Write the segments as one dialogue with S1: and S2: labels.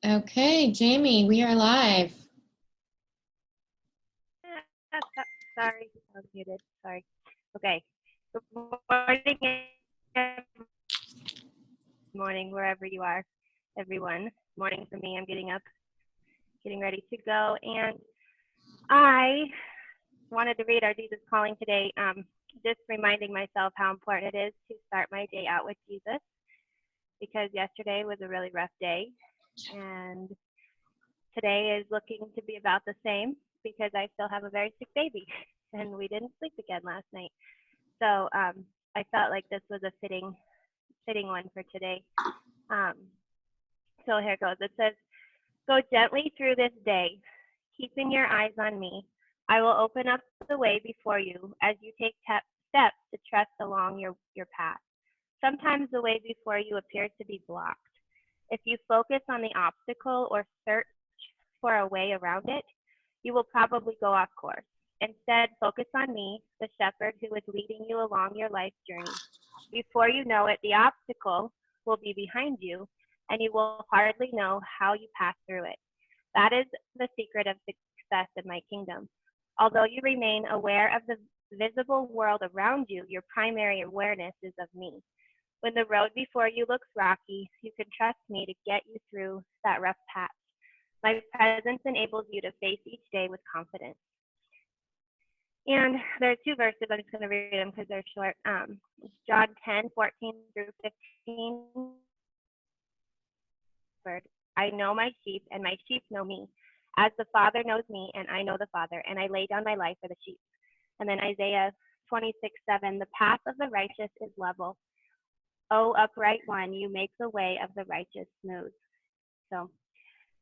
S1: Okay, Jamie, we are live.
S2: Sorry, I was muted. Sorry. Okay. Good morning, morning, wherever you are, everyone. Morning for me. I'm getting up, getting ready to go. And I wanted to read our Jesus Calling today, just reminding myself how important it is to start my day out with Jesus, because yesterday was a really rough day. And today is looking to be about the same because I still have a very sick baby and we didn't sleep again last night. So I felt like this was a fitting one for today. So here it goes. It says, "Go gently through this day, keeping your eyes on me. I will open up the way before you as you take steps to trust along your path. Sometimes the way before you appears to be blocked. If you focus on the obstacle or search for a way around it, you will probably go off course. Instead, focus on me, the shepherd who is leading you along your life journey. Before you know it, the obstacle will be behind you, and you will hardly know how you pass through it. That is the secret of success in my kingdom. Although you remain aware of the visible world around you, your primary awareness is of me. When the road before you looks rocky, you can trust me to get you through that rough patch. My presence enables you to face each day with confidence." And there are two verses. I'm just going to read them because they're short. John 10:14 through 15. "I know my sheep, and my sheep know me, as the Father knows me, and I know the Father, and I lay down my life for the sheep." And then Isaiah 26:7. "The path of the righteous is level. O upright one, you make the way of the righteous smooth." So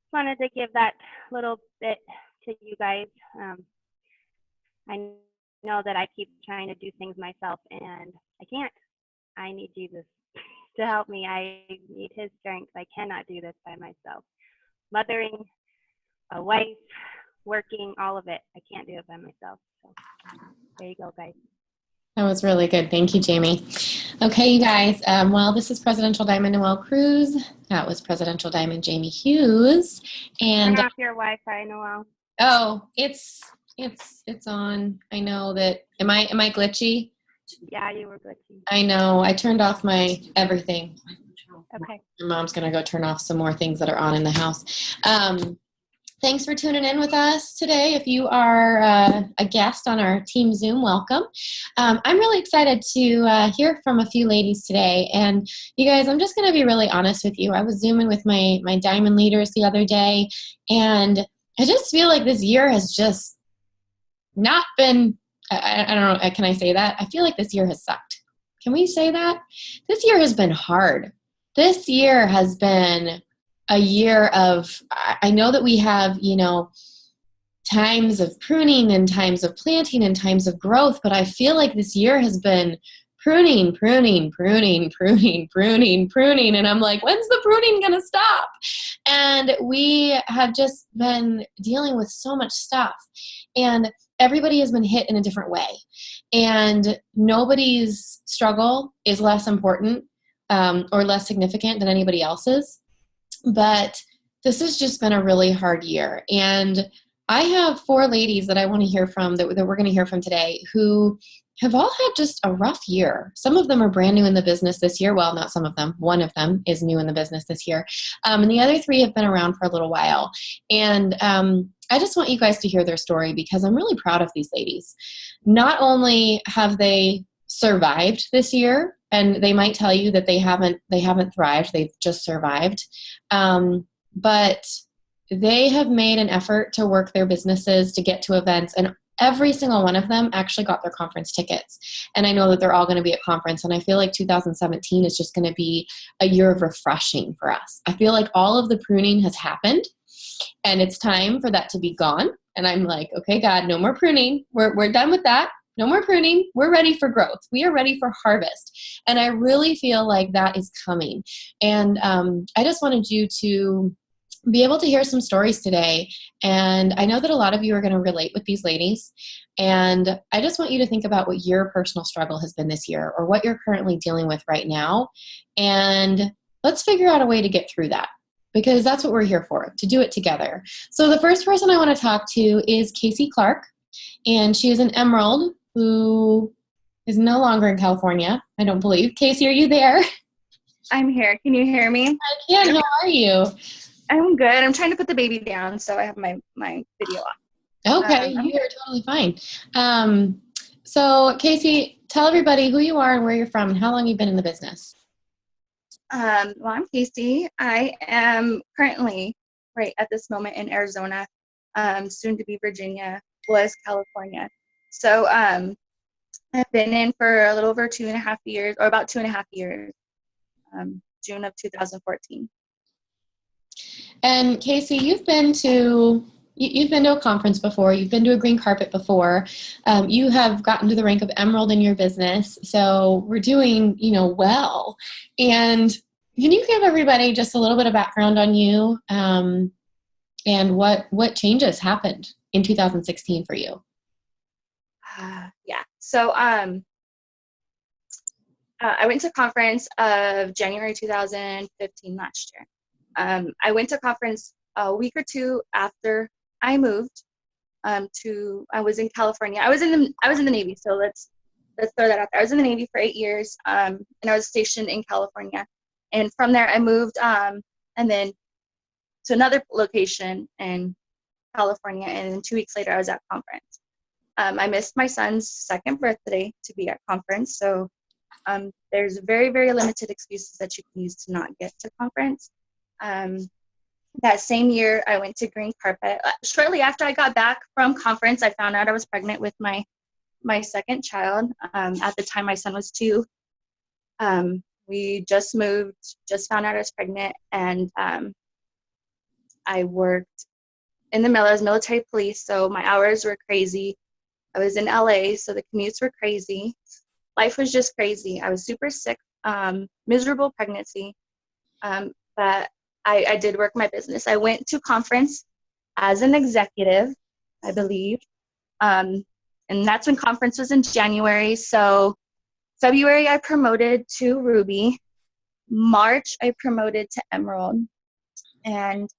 S2: just wanted to give that little bit to you guys. I know that I keep trying to do things myself, and I can't. I need Jesus to help me. I need his strength. I cannot do this by myself. Mothering, a wife, working, all of it. I can't do it by myself. So there you go, guys.
S1: That was really good. Thank you, Jamie. Okay, you guys. Well, this is Presidential Diamond Noel Cruz. That was Presidential Diamond Jamie Hughes. And
S2: turn off your Wi-Fi, Noel.
S1: Oh, it's on. I know that. Am I glitchy?
S2: Yeah, you were glitchy.
S1: I know. I turned off my everything.
S2: Okay.
S1: Your mom's gonna go turn off some more things that are on in the house. Thanks for tuning in with us today. If you are a guest on our Team Zoom, welcome. I'm really excited to hear from a few ladies today. And you guys, I'm just going to be really honest with you. I was Zooming with my Diamond leaders the other day, and I just feel like this year has just not been, I don't know, can I say that? I feel like this year has sucked. Can we say that? This year has been hard. This year has been a year of, I know that we have, times of pruning and times of planting and times of growth, but I feel like this year has been pruning. And I'm like, when's the pruning going to stop? And we have just been dealing with so much stuff. And everybody has been hit in a different way. And nobody's struggle is less important or less significant than anybody else's. But this has just been a really hard year. And I have 4 ladies that I want to hear from, that we're going to hear from today, who have all had just a rough year. Some of them are brand new in the business this year. Well, not some of them. One of them is new in the business this year. And the other 3 have been around for a little while. And I just want you guys to hear their story because I'm really proud of these ladies. Not only have they survived this year, and they might tell you that they haven't thrived, they've just survived, but they have made an effort to work their businesses, to get to events, and every single one of them actually got their conference tickets. And I know that they're all going to be at conference, and I feel like 2017 is just going to be a year of refreshing for us. I feel like all of the pruning has happened, and it's time for that to be gone. And I'm like, okay, God, no more pruning. We're done with that. No more pruning. We're ready for growth. We are ready for harvest. And I really feel like that is coming. And I just wanted you to be able to hear some stories today. And I know that a lot of you are going to relate with these ladies. And I just want you to think about what your personal struggle has been this year, or what you're currently dealing with right now. And let's figure out a way to get through that. because that's what we're here for, to do it together. So the first person I want to talk to is Casey Clark, and she is an Emerald who is no longer in California, I don't believe. Casey, are you there?
S3: I'm here. Can you hear me?
S1: I can. How are you?
S3: I'm good. I'm trying to put the baby down, so I have my video off.
S1: Okay, you are totally fine. So Casey, tell everybody who you are and where you're from and how long you've been in the business.
S3: Well, I'm Casey. I am currently, right at this moment, in Arizona, soon to be Virginia, was California. So I've been in for a little over 2.5 years, or about 2.5 years, June of 2014.
S1: And Casey, you've been to a conference before. You've been to a green carpet before. You have gotten to the rank of Emerald in your business. So we're doing, well. And can you give everybody just a little bit of background on you and what changes happened in 2016 for you?
S3: Yeah. So I went to conference of January 2015 last year. I went to conference a week or two after I moved I was in California. I was in the Navy, so let's throw that out there. I was in the Navy for 8 years, and I was stationed in California. And from there, I moved and then to another location in California. And then 2 weeks later, I was at conference. I missed my son's second birthday to be at conference, so there's very, very limited excuses that you can use to not get to conference. That same year, I went to green carpet. Shortly after I got back from conference, I found out I was pregnant with my second child. At the time, my son was 2. We just moved, just found out I was pregnant, and I worked in the I was military police, so my hours were crazy. I was in LA, so the commutes were crazy. Life was just crazy. I was super sick, miserable pregnancy, but I did work my business. I went to conference as an executive, I believe, and that's when conference was in January. So February, I promoted to Ruby. March, I promoted to Emerald, and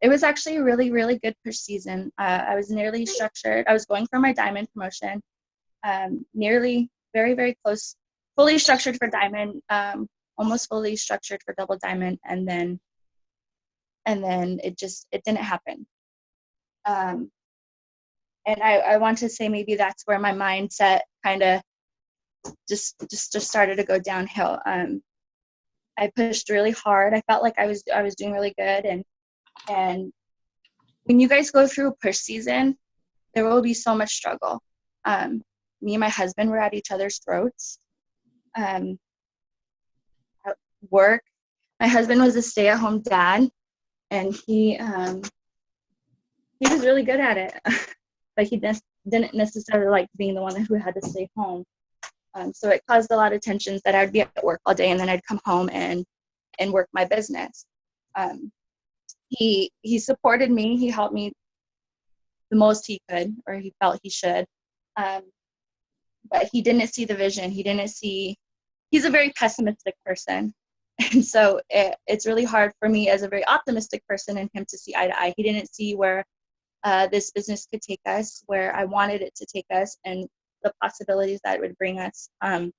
S3: it was actually a really, really good per season. I was nearly structured. I was going for my diamond promotion, nearly very, very close, fully structured for diamond, almost fully structured for double diamond, and then it didn't happen. And I want to say maybe that's where my mindset kind of just started to go downhill. I pushed really hard. I felt like I was doing really good, and when you guys go through per season, there will be so much struggle. Me and my husband were at each other's throats. At work, my husband was a stay-at-home dad, and he was really good at it, but he didn't necessarily like being the one who had to stay home. So it caused a lot of tensions that I'd be at work all day, and then I'd come home and work my business. He supported me. He helped me the most he could, or he felt he should. But he didn't see the vision. He's a very pessimistic person. And so it's really hard for me as a very optimistic person and him to see eye to eye. He didn't see where this business could take us, where I wanted it to take us, and the possibilities that it would bring us. And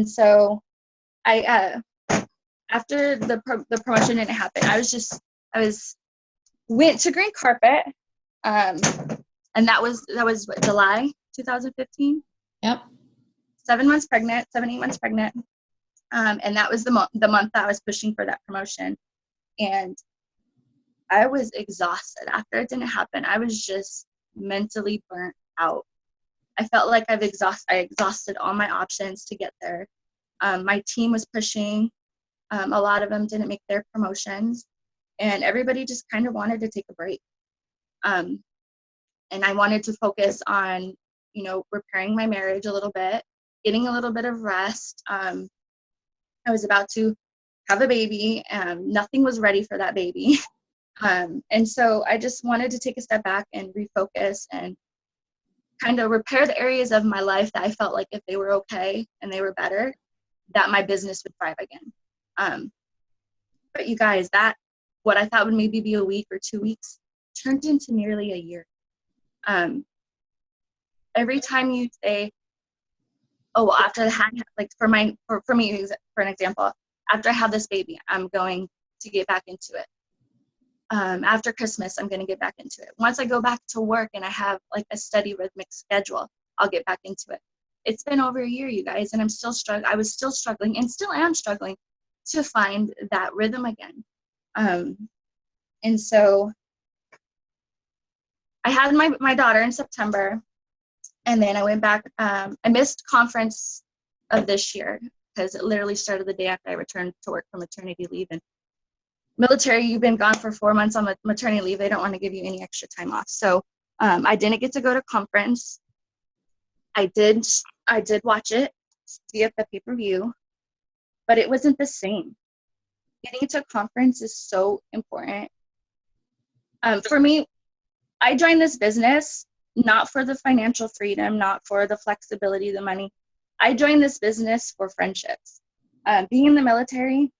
S3: so I after the promotion didn't happen, I went to green carpet, and that was what, July 2015.
S1: Yep.
S3: 8 months pregnant, and that was the month that I was pushing for that promotion, and I was exhausted after it didn't happen. I was just mentally burnt out. I felt like I exhausted all my options to get there. My team was pushing. A lot of them didn't make their promotions, and everybody just kind of wanted to take a break. And I wanted to focus on, repairing my marriage a little bit, getting a little bit of rest. I was about to have a baby, and nothing was ready for that baby. And so I just wanted to take a step back and refocus and kind of repair the areas of my life that I felt like if they were okay and they were better, that my business would thrive again. But you guys, that what I thought would maybe be a week or 2 weeks turned into nearly a year. Every time you say, oh, well, after the like for me, for an example, after I have this baby, I'm going to get back into it. After Christmas, I'm going to get back into it. Once I go back to work and I have like a steady rhythmic schedule, I'll get back into it. It's been over a year, you guys, and I was still struggling and still am struggling to find that rhythm again. And so I had my daughter in September, and then I went back. I missed conference of this year because it literally started the day after I returned to work from maternity leave. And military, you've been gone for 4 months on maternity leave. They don't want to give you any extra time off. So I didn't get to go to conference. I did watch it via the pay-per-view, but it wasn't the same. Getting to conference is so important. For me, I joined this business not for the financial freedom, not for the flexibility, the money. I joined this business for friendships. Being in the military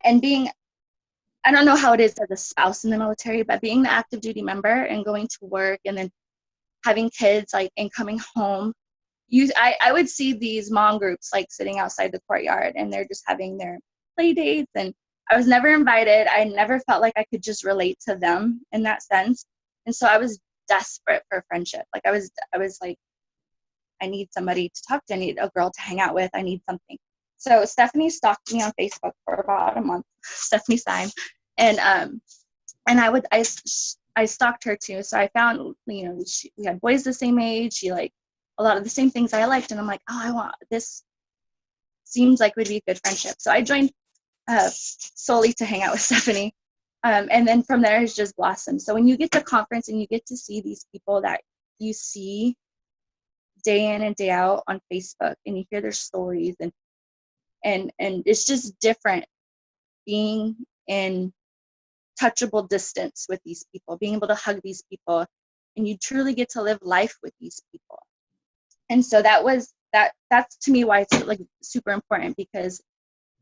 S3: and I don't know how it is as a spouse in the military, but being the active duty member and going to work and then having kids, like, and coming home, I would see these mom groups like sitting outside the courtyard and they're just having their play dates, and I was never invited. I never felt like I could just relate to them in that sense. And so I was desperate for friendship. Like I was like, I need somebody to talk to. I need a girl to hang out with. I need something. So Stephanie stalked me on Facebook for about a month. Stephanie Syme, and I stalked her too. So I found, we had boys the same age. She liked a lot of the same things I liked, and I'm like, oh, I want this. Seems like would be a good friendship. So I joined solely to hang out with Stephanie, and then from there it's just blossomed. So when you get to conference and you get to see these people that you see day in and day out on Facebook, and you hear their stories, and it's just different being in touchable distance with these people, being able to hug these people, and you truly get to live life with these people. And so that's to me why it's like super important, because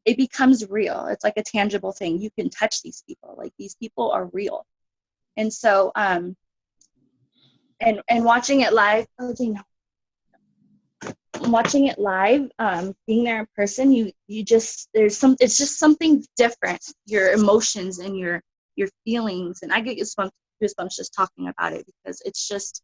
S3: it becomes real. It's like a tangible thing. You can touch these people. Like, these people are real. And so and watching it live, watching it live, being there in person, you just, it's just something different. Your emotions and your feelings, and I get goosebumps just talking about it, because it's just,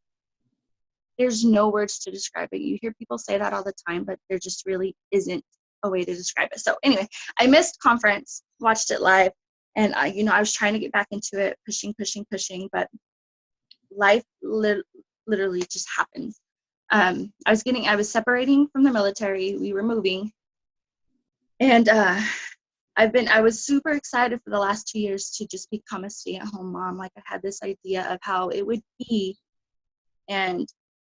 S3: there's no words to describe it. You hear people say that all the time, but there just really isn't a way to describe it. So anyway, I missed conference, watched it live, and I was trying to get back into it, pushing, but life literally just happened. I was separating from the military. We were moving, and I was super excited for the last 2 years to just become a stay-at-home mom. Like, I had this idea of how it would be, and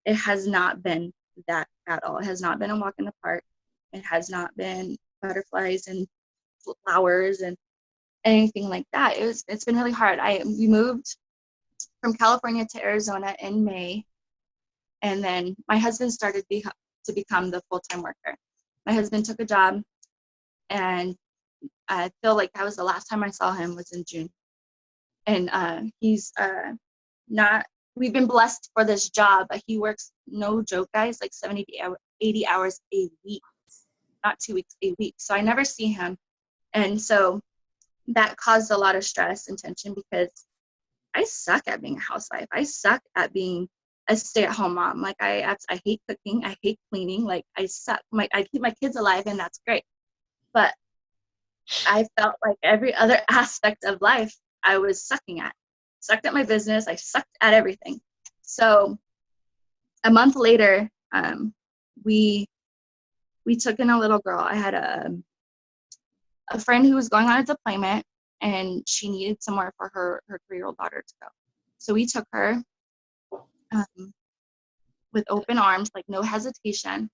S3: it has not been that at all. It has not been a walk in the park. It has not been butterflies and flowers and anything like that. It's been really hard. We moved from California to Arizona in May, and then my husband started to become the full-time worker. My husband took a job, and I feel like that was the last time I saw him was in June. And he's not, we've been blessed for this job, but he works, no joke, guys, like 70 to 80 hours a week, not 2 weeks, a week. So I never see him. And so that caused a lot of stress and tension, because I suck at being a housewife. I suck at being a stay-at-home mom. Like, I hate cooking. I hate cleaning. Like, I suck. I keep my kids alive, and that's great. But I felt like every other aspect of life I was sucking at. Sucked at my business. I sucked at everything. So a month later, we took in a little girl. I had a friend who was going on a deployment, and she needed somewhere for her 3-year-old daughter to go. So we took her with open arms, like no hesitation.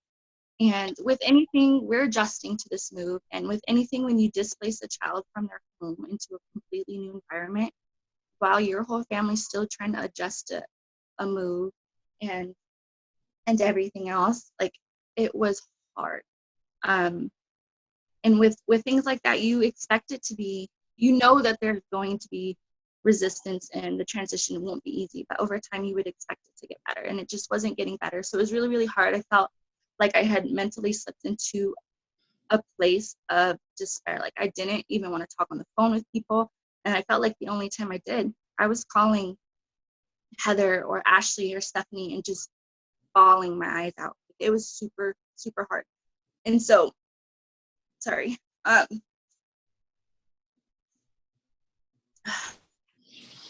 S3: And with anything, we're adjusting to this move. And with anything, when you displace a child from their home into a completely new environment, while your whole family's still trying to adjust to a move and everything else, like, it was hard. And And with things like that, you expect it to be, that there's going to be resistance and the transition won't be easy, but over time you would expect it to get better, and it just wasn't getting better. So it was really, really hard. I felt like I had mentally slipped into a place of despair. Like I didn't even want to talk on the phone with people, and I felt like the only time I did, I was calling Heather or Ashley or Stephanie and just bawling my eyes out. It was super, super hard. And so, sorry, let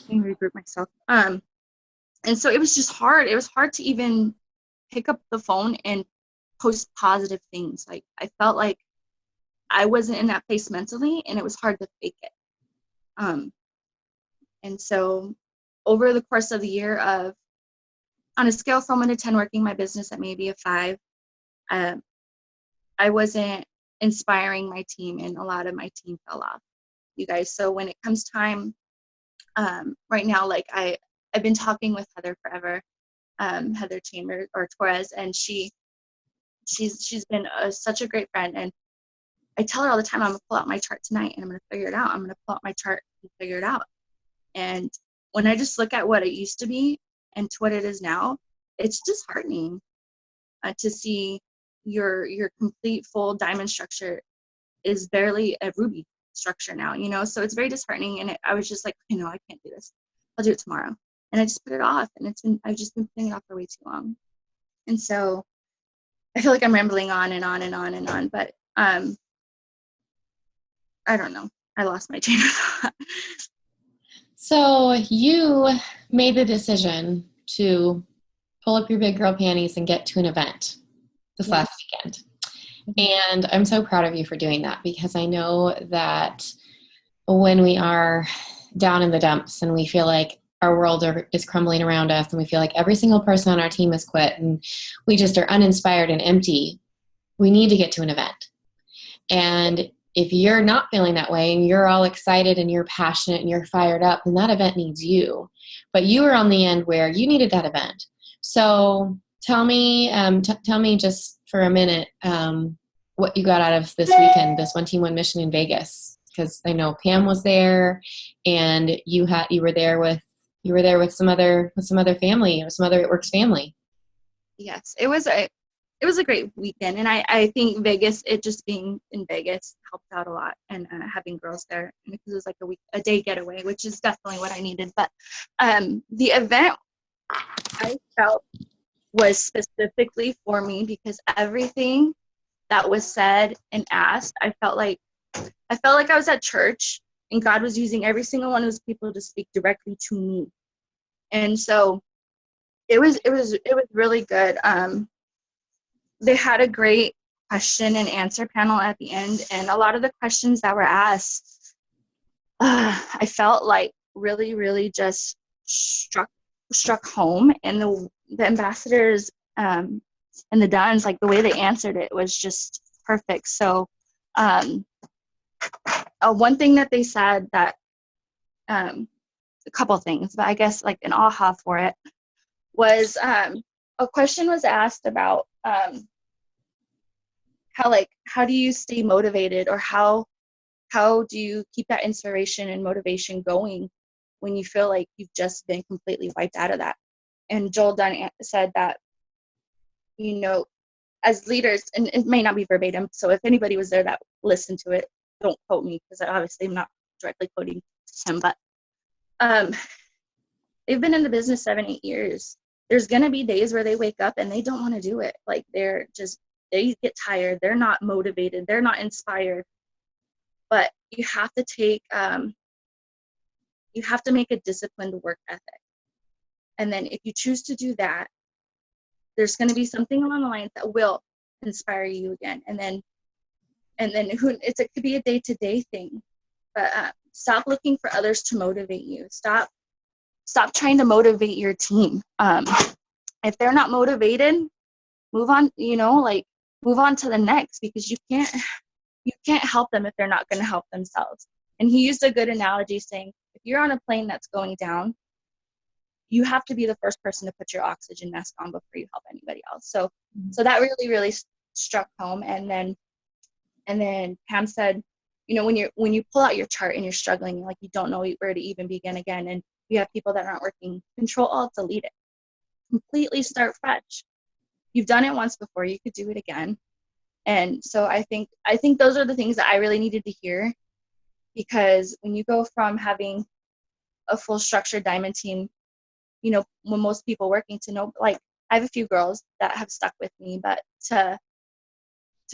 S3: me regroup myself. And so it was just hard. It was hard to even pick up the phone and post positive things. Like I felt like I wasn't in that place mentally, and it was hard to fake it. And so over the course of the year, on a scale from 1 to 10, working my business at maybe a 5, I wasn't inspiring my team, and a lot of my team fell off, you guys. So when it comes time, right now, like I've been talking with Heather forever, Heather Chambers or Torres, and she's been such a great friend. And I tell her all the time, I'm gonna pull out my chart tonight and I'm gonna figure it out. I'm gonna pull out my chart and figure it out. And when I just look at what it used to be and to what it is now, it's disheartening to see your complete full diamond structure is barely a ruby structure now, so it's very disheartening. And I was just like, I can't do this. I'll do it tomorrow. And I just put it off, and I've just been putting it off for way too long. And so I feel like I'm rambling on and on and on and on, but I don't know. I lost my train of thought.
S1: So you made the decision to pull up your big girl panties and get to an event this last weekend. And I'm so proud of you for doing that, because I know that when we are down in the dumps and we feel like our world is crumbling around us, and we feel like every single person on our team has quit and we just are uninspired and empty, we need to get to an event. And if you're not feeling that way and you're all excited and you're passionate and you're fired up, then that event needs you. But you were on the end where you needed that event. So tell me just for a minute what you got out of this weekend, this One Team One Mission in Vegas, because I know Pam was there, and you were there with some other family, or some other It Works family.
S3: Yes, it was a great weekend, and I think Vegas, it just being in Vegas helped out a lot, and having girls there, because it was like a day getaway, which is definitely what I needed. But the event, I felt, was specifically for me, because everything that was said and asked, I felt like I was at church, and God was using every single one of those people to speak directly to me. And so it was really good. They had a great question and answer panel at the end, and a lot of the questions that were asked, I felt like really, really just struck home. And the ambassadors and the Duns, like the way they answered it was just perfect. So one thing that they said that a couple things, but I guess like an aha for it was a question was asked about how do you stay motivated, or how do you keep that inspiration and motivation going when you feel like you've just been completely wiped out of that. And Joel Dunn said that, as leaders, and it may not be verbatim, so if anybody was there that listened to it, don't quote me, because obviously I'm not directly quoting him, but they've been in the business 7-8 years. There's going to be days where they wake up and they don't want to do it. Like they get tired. They're not motivated. They're not inspired. But you have to make a disciplined work ethic. And then if you choose to do that, there's going to be something along the lines that will inspire you again. And then it could be a day-to-day thing. But stop looking for others to motivate you. Stop trying to motivate your team. If they're not motivated, move on, move on to the next, because you can't help them if they're not going to help themselves. And he used a good analogy saying, if you're on a plane that's going down, you have to be the first person to put your oxygen mask on before you help anybody else. So that really, really struck home. And And then Pam said, when you pull out your chart and you're struggling, like you don't know where to even begin again, and you have people that aren't working, Control Alt Delete it. Completely start fresh. You've done it once before, you could do it again. And so I think those are the things that I really needed to hear, because when you go from having a full structured diamond team, when most people working to know, like I have a few girls that have stuck with me, but to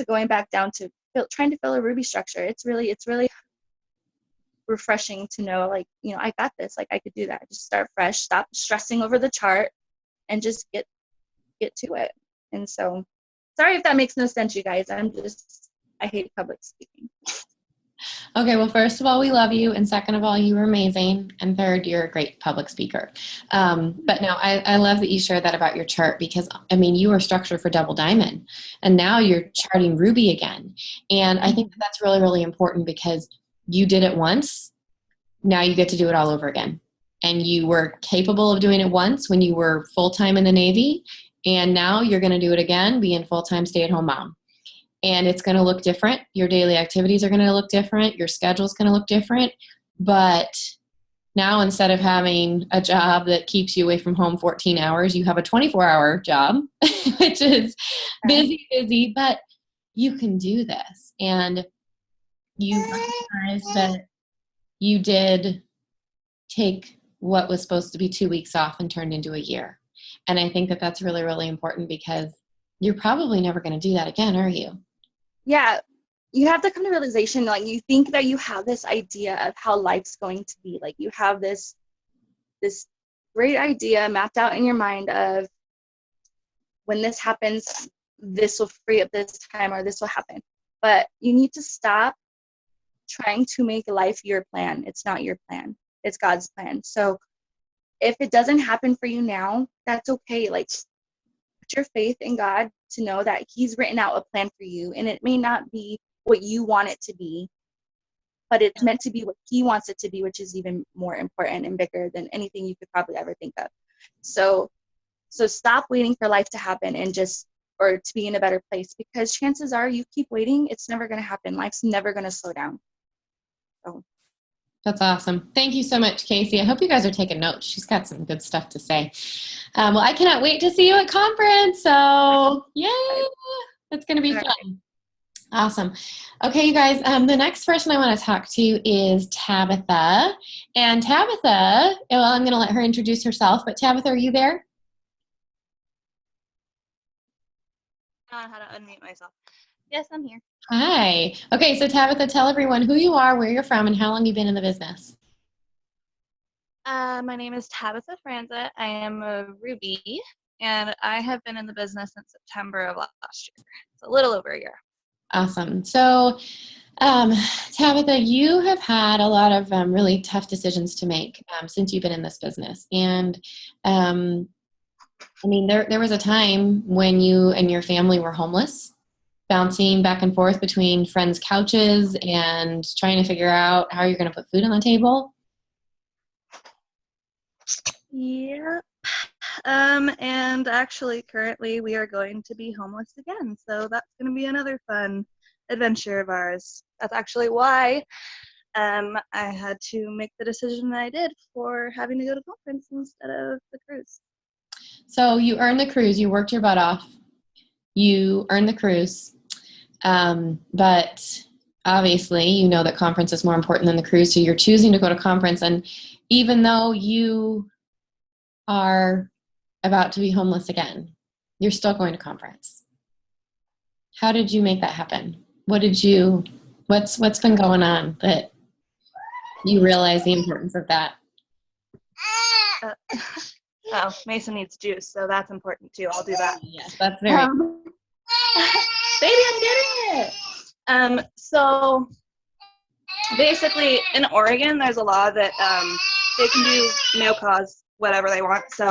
S3: going back down to trying to fill a ruby structure, it's really refreshing to know, like, I got this, like I could do that. Just start fresh, stop stressing over the chart, and just get to it. And so, sorry if that makes no sense, you guys. I hate public speaking.
S1: Okay, well, first of all, we love you. And second of all, you were amazing. And third, you're a great public speaker. But no, I love that you shared that about your chart, because, I mean, you were structured for double diamond, and now you're charting ruby again. And I think that's really, really important, because you did it once. Now you get to do it all over again. And you were capable of doing it once when you were full-time in the Navy. And now you're going to do it again, being full-time stay-at-home mom. And it's going to look different. Your daily activities are going to look different. Your schedule's going to look different. But now, instead of having a job that keeps you away from home 14 hours, you have a 24-hour job, which is busy, but you can do this. And you recognize that you did take what was supposed to be 2 weeks off and turned into a year. And I think that that's really, really important, because you're probably never going to do that again, are you?
S3: Yeah, you have to come to realization, like, you think that you have this idea of how life's going to be. Like, you have this great idea mapped out in your mind of, when this happens, this will free up this time, or this will happen. But you need to stop trying to make life your plan. It's not your plan. It's God's plan. So if it doesn't happen for you now, that's okay. Like, put your faith in God to know that He's written out a plan for you, and it may not be what you want it to be, but it's meant to be what He wants it to be, which is even more important and bigger than anything you could probably ever think of. So stop waiting for life to happen or to be in a better place, because chances are, you keep waiting, it's never going to happen. Life's never going to slow down. So.
S1: That's awesome. Thank you so much, Casey. I hope you guys are taking notes. She's got some good stuff to say. Well, I cannot wait to see you at conference. So, yay! It's going to be fun. Awesome. Okay, you guys, the next person I want to talk to is Tabitha. And Tabitha, well, I'm going to let her introduce herself, but Tabitha, are you there?
S4: I don't know how to unmute myself. Yes, I'm here.
S1: Hi. Okay, so Tabitha, tell everyone who you are, where you're from, and how long you've been in the business.
S4: My name is Tabitha Fraenza. I am a Ruby, and I have been in the business since September of last year. It's a little over a year.
S1: Awesome. So, Tabitha, you have had a lot of really tough decisions to make since you've been in this business. And I mean, there was a time when you and your family were homeless, bouncing back and forth between friends' couches and trying to figure out how you're going to put food on the table.
S4: Yep. And actually, currently, we are going to be homeless again. So that's going to be another fun adventure of ours. That's actually why I had to make the decision that I did for having to go to conference instead of the cruise.
S1: So you earned the cruise. You worked your butt off. You earned the cruise. But obviously, you know that conference is more important than the cruise. So you're choosing to go to conference. And even though you are about to be homeless again, you're still going to conference. How did you make that happen? What's been going on that you realize the importance of that?
S4: Oh, Mason needs juice, so that's important too. I'll do that.
S1: Yes, that's very
S4: baby, I'm getting it. So basically in Oregon, there's a law that they can do no cause whatever they want. So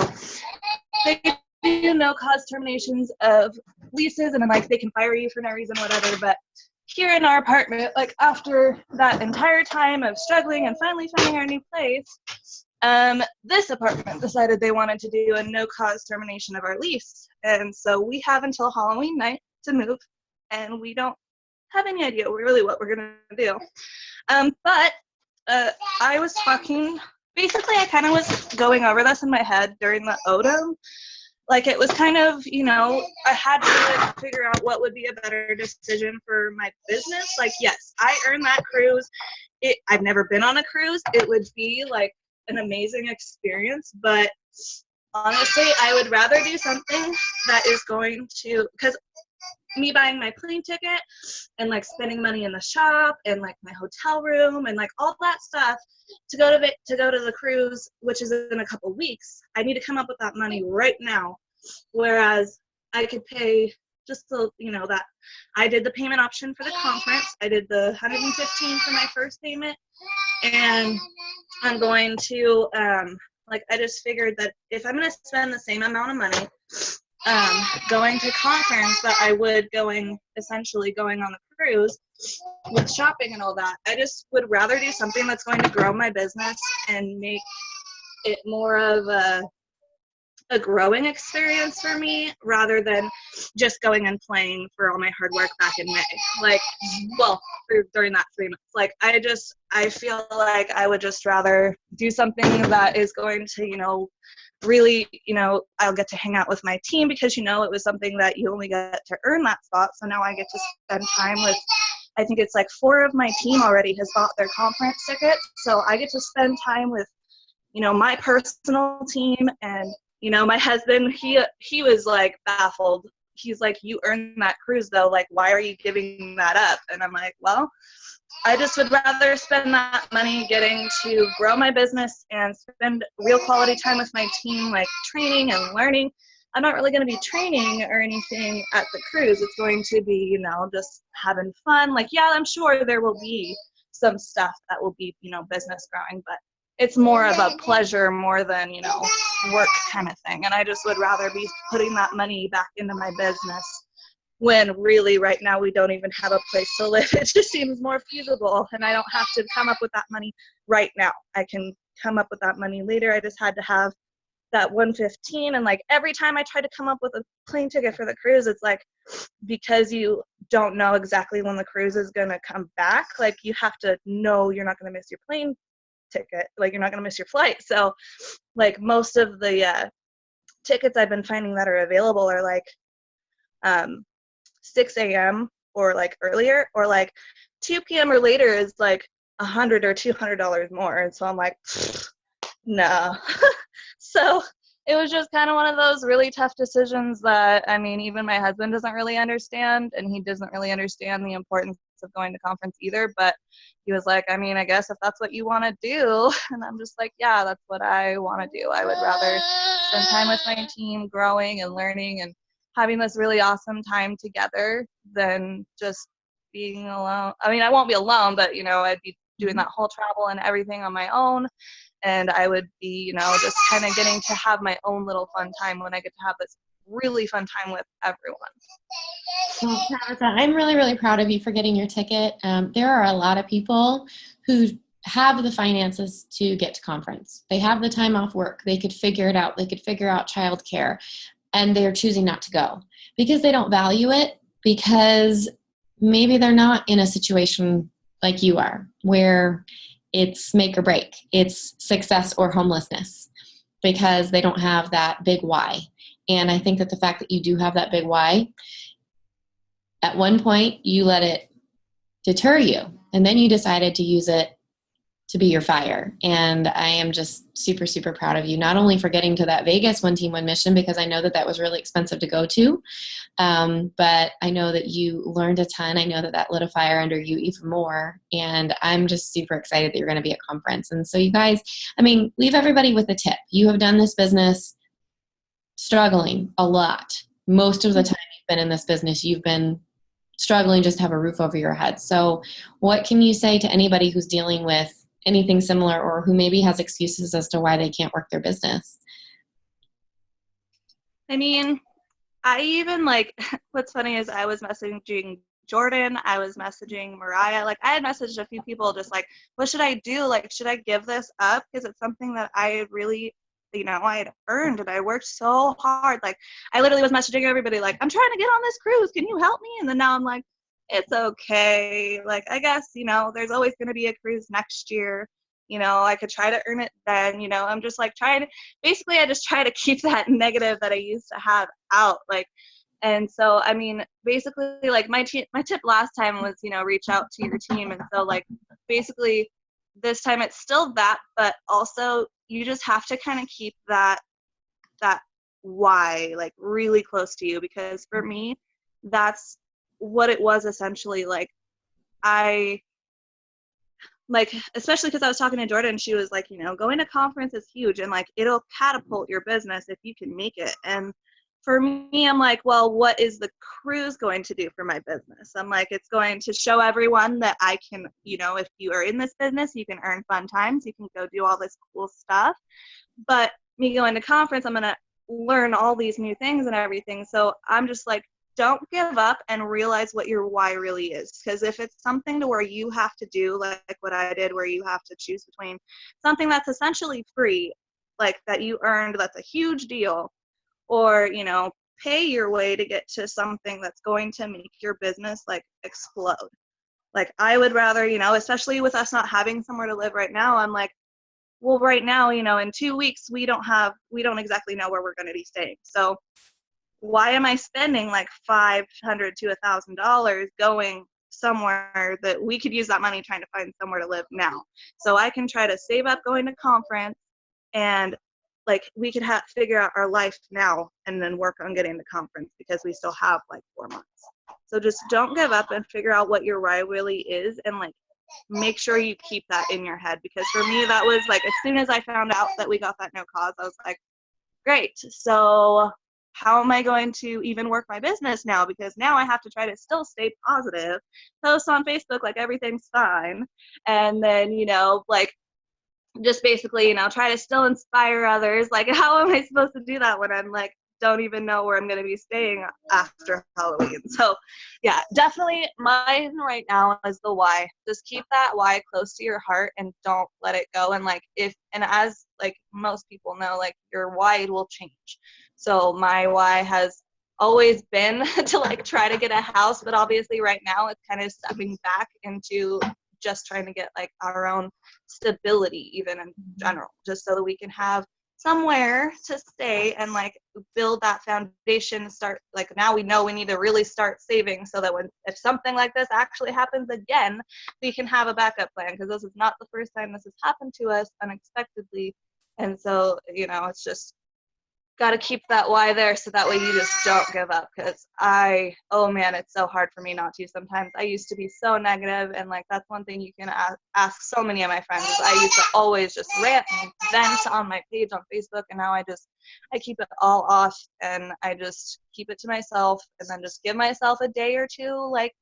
S4: they can do no cause terminations of leases, and then like they can fire you for no reason, whatever. But here in our apartment, like after that entire time of struggling and finally finding our new place, this apartment decided they wanted to do a no cause termination of our lease. And so we have until Halloween night to move, and we don't have any idea really what we're going to do. But I was talking, basically I kind of was going over this in my head during the ODO. Like, it was kind of, I had to figure out what would be a better decision for my business. Like, yes, I earned that cruise. I've never been on a cruise. It would be like an amazing experience, but honestly, I would rather do something that is going to, because me buying my plane ticket and like spending money in the shop and like my hotel room and like all that stuff to go to the cruise, which is in a couple weeks, I need to come up with that money right now. Whereas I could pay just the, that I did the payment option for the conference. I did the $115 for my first payment, and I'm going to I just figured that if I'm going to spend the same amount of money going to conference that I would essentially going on the cruise with shopping and all that, I just would rather do something that's going to grow my business and make it more of a growing experience for me, rather than just going and playing for all my hard work back in May. During that 3 months. Like, I feel like I would just rather do something that is going to, really, I'll get to hang out with my team, because, it was something that you only get to earn that spot. So now I get to spend time with, I think it's like 4 of my team already has bought their conference tickets. So I get to spend time with, my personal team. And my husband, he was like baffled. He's like, you earned that cruise though. Like, why are you giving that up? And I'm like, well, I just would rather spend that money getting to grow my business and spend real quality time with my team, like training and learning. I'm not really going to be training or anything at the cruise. It's going to be, just having fun. Like, yeah, I'm sure there will be some stuff that will be, business growing, but it's more of a pleasure more than, work kind of thing. And I just would rather be putting that money back into my business, when really right now we don't even have a place to live. It just seems more feasible, and I don't have to come up with that money right now. I can come up with that money later. I just had to have that $115, and like every time I try to come up with a plane ticket for the cruise, it's like, because you don't know exactly when the cruise is going to come back, like you have to know you're not going to miss your plane ticket, like you're not going to miss your flight. So like most of the tickets I've been finding that are available are like 6 a.m. or like earlier, or like 2 p.m. or later is like $100 or $200 more. And so I'm like, no. So it was just kind of one of those really tough decisions that, I mean, even my husband doesn't really understand, and he doesn't really understand the importance of going to conference either. But he was like, I mean, I guess if that's what you want to do. And I'm just like, yeah, that's what I want to do. I would rather spend time with my team, growing and learning and having this really awesome time together than just being alone. I mean, I won't be alone, but, I'd be doing that whole travel and everything on my own. And I would be, just kind of getting to have my own little fun time when I get to have this really fun time with everyone.
S1: Well, Tabitha, I'm really, really proud of you for getting your ticket. There are a lot of people who have the finances to get to conference. They have the time off work. They could figure it out. They could figure out childcare, and they're choosing not to go because they don't value it, because maybe they're not in a situation like you are, where it's make or break. It's success or homelessness, because they don't have that big why. And I think that the fact that you do have that big why, at one point you let it deter you, and then you decided to use it to be your fire. And I am just super, super proud of you, not only for getting to that Vegas One Team One Mission, because I know that that was really expensive to go to, but I know that you learned a ton. I know that that lit a fire under you even more, and I'm just super excited that you're going to be at conference. And so you guys, I mean, leave everybody with a tip. You have done this business struggling a lot. Most of the time you've been in this business, you've been struggling just to have a roof over your head. So what can you say to anybody who's dealing with anything similar, or who maybe has excuses as to why they can't work their business?
S4: I mean, I even what's funny is I was messaging Jordan, I was messaging Mariah, like I had messaged a few people just like, what should I do? Like, should I give this up? Because it's something that I really, I had earned, and I worked so hard. Like I literally was messaging everybody like, I'm trying to get on this cruise. Can you help me? And then now I'm like, it's okay. Like, I guess, there's always going to be a cruise next year. I could try to earn it then, I'm just like basically I just try to keep that negative that I used to have out. Like, and so, I mean, basically, like my tip last time was, reach out to your team. And so, like, basically this time it's still that, but also you just have to kind of keep that why, like, really close to you, because for me, that's what it was essentially. Like, especially because I was talking to Jordan, she was like, going to conference is huge, and like it'll catapult your business if you can make it. And for me, I'm like, well, what is the cruise going to do for my business? I'm like, it's going to show everyone that I can, if you are in this business, you can earn fun times, you can go do all this cool stuff. But me going to conference, I'm going to learn all these new things and everything. So I'm just like, don't give up and realize what your why really is. Because if it's something to where you have to do, like what I did, where you have to choose between something that's essentially free, like that you earned, that's a huge deal, or, pay your way to get to something that's going to make your business like explode. Like, I would rather, especially with us not having somewhere to live right now, I'm like, well, right now, in 2 weeks, we don't exactly know where we're going to be staying. So why am I spending like $500 to $1,000 going somewhere that we could use that money trying to find somewhere to live now? So I can try to save up going to conference, and like we could figure out our life now and then work on getting to conference, because we still have like 4 months. So just don't give up and figure out what your why really is, and like make sure you keep that in your head. Because for me, that was like, as soon as I found out that we got that no cause, I was like, great. So how am I going to even work my business now? Because now I have to try to still stay positive, post on Facebook like everything's fine, and then, like just basically, try to still inspire others. Like, how am I supposed to do that when I'm like, don't even know where I'm going to be staying after Halloween? So yeah, definitely mine right now is the why. Just keep that why close to your heart and don't let it go. And like, as like most people know, like your why will change. So my why has always been to like try to get a house, but obviously right now it's kind of stepping back into just trying to get like our own stability, even in general, just so that we can have somewhere to stay and like build that foundation. Start, like, now we know we need to really start saving, so that if something like this actually happens again, we can have a backup plan, because this is not the first time this has happened to us unexpectedly. And so, it's just got to keep that why there, so that way you just don't give up. Because oh man, it's so hard for me not to sometimes. I used to be so negative, and like that's one thing you can ask so many of my friends is I used to always just rant and vent on my page on Facebook, and now I keep it all off, and I just keep it to myself, and then just give myself a day or two. Like,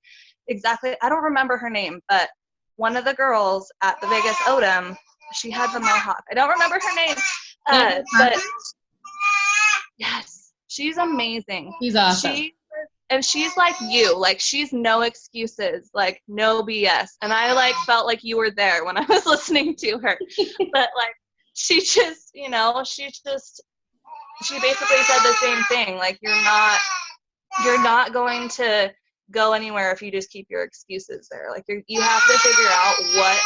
S4: exactly, I don't remember her name, but one of the girls at the Vegas Odom, she had the mohawk. I don't remember her name, but yes, she's amazing.
S1: She's awesome.
S4: She's like you, like she's no excuses, like no BS. And I like felt like you were there when I was listening to her. But like she just, she basically said the same thing. Like you're not going to go anywhere if you just keep your excuses there. Like you have to figure out what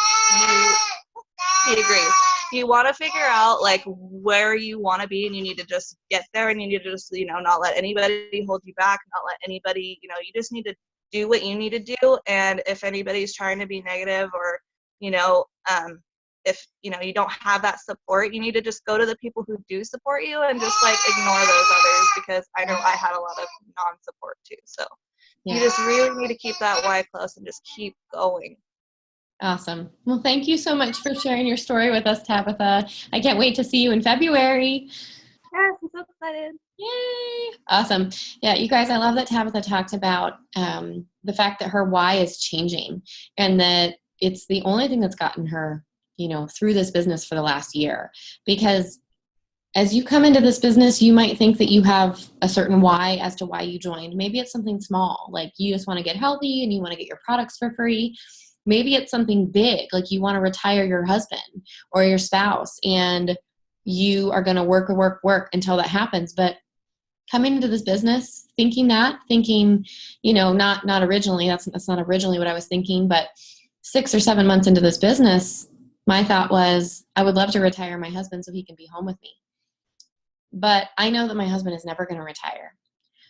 S4: he agrees. You want to figure out like where you want to be, and you need to just get there, and you need to just, not let anybody hold you back, not let anybody, you just need to do what you need to do. And if anybody's trying to be negative, or, if, you don't have that support, you need to just go to the people who do support you and just like ignore those others, because I know I had a lot of non-support too. So you just really need to keep that why close and just keep going.
S1: Awesome. Well, thank you so much for sharing your story with us, Tabitha. I can't wait to see you in February.
S4: Yes, I'm so excited.
S1: Yay. Awesome. Yeah, you guys, I love that Tabitha talked about the fact that her why is changing, and that it's the only thing that's gotten her, through this business for the last year. Because as you come into this business, you might think that you have a certain why as to why you joined. Maybe it's something small, like you just want to get healthy and you want to get your products for free. Maybe it's something big, like you want to retire your husband or your spouse, and you are going to work until that happens. But coming into this business thinking, not originally, that's not originally what I was thinking, but 6 or 7 months into this business, my thought was, I would love to retire my husband so he can be home with me. But I know that my husband is never going to retire.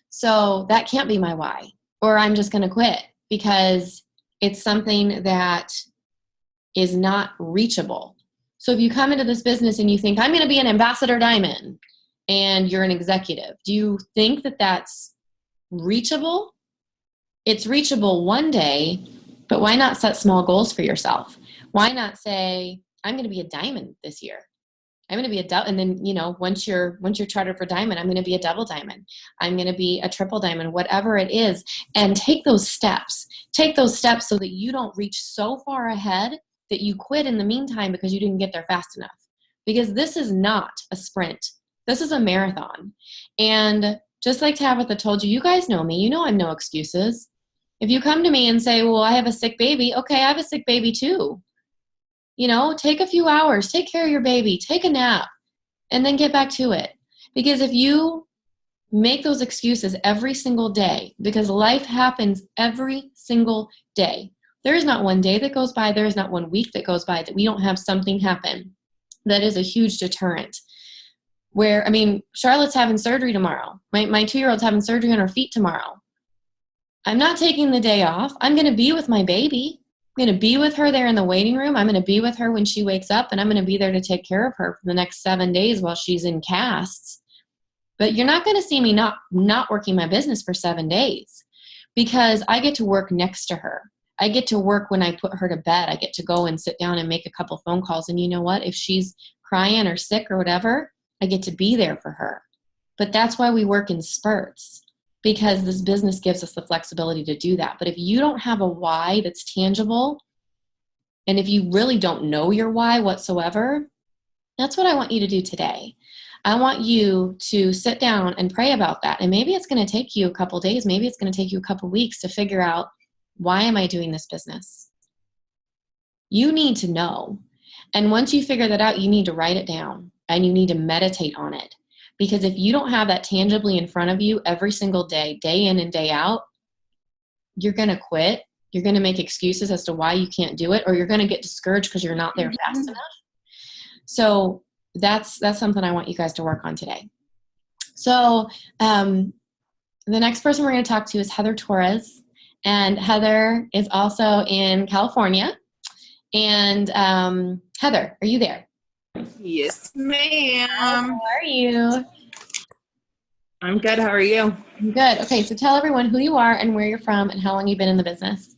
S1: So that can't be my why, or I'm just going to quit because it's something that is not reachable. So if you come into this business and you think, I'm going to be an ambassador diamond, and you're an executive, do you think that that's reachable? It's reachable one day, but why not set small goals for yourself? Why not say, I'm going to be a diamond this year? I'm going to be and then, once you're chartered for diamond, I'm going to be a double diamond. I'm going to be a triple diamond, whatever it is. And take those steps so that you don't reach so far ahead that you quit in the meantime because you didn't get there fast enough. Because this is not a sprint. This is a marathon. And just like Tabitha told you, you guys know me. You know I'm no excuses. If you come to me and say, well, I have a sick baby. Okay, I have a sick baby too. Take a few hours, take care of your baby, take a nap, and then get back to it. Because if you make those excuses every single day, because life happens every single day. There is not one day that goes by, there is not one week that goes by that we don't have something happen that is a huge deterrent. Charlotte's having surgery tomorrow. My 2-year-old's having surgery on her feet tomorrow. I'm not taking the day off. I'm going to be with my baby. I'm going to be with her there in the waiting room. I'm going to be with her when she wakes up, and I'm going to be there to take care of her for the next 7 days while she's in casts. But you're not going to see me not working my business for 7 days because I get to work next to her. I get to work when I put her to bed. I get to go and sit down and make a couple phone calls. And you know what? If she's crying or sick or whatever, I get to be there for her. But that's why we work in spurts, because this business gives us the flexibility to do that. But if you don't have a why that's tangible, and if you really don't know your why whatsoever, that's what I want you to do today. I want you to sit down and pray about that. And maybe it's going to take you a couple days. Maybe it's going to take you a couple weeks to figure out, why am I doing this business? You need to know. And once you figure that out, you need to write it down and you need to meditate on it. Because if you don't have that tangibly in front of you every single day, day in and day out, you're going to quit. You're going to make excuses as to why you can't do it, or you're going to get discouraged because you're not there fast enough. So that's something I want you guys to work on today. So the next person we're going to talk to is Heather Torres. And Heather is also in California. And Heather, are you there?
S5: Yes, ma'am.
S1: How are you?
S5: I'm good. How are you?
S1: I'm good. Okay, so tell everyone who you are and where you're from and how long you've been in the business.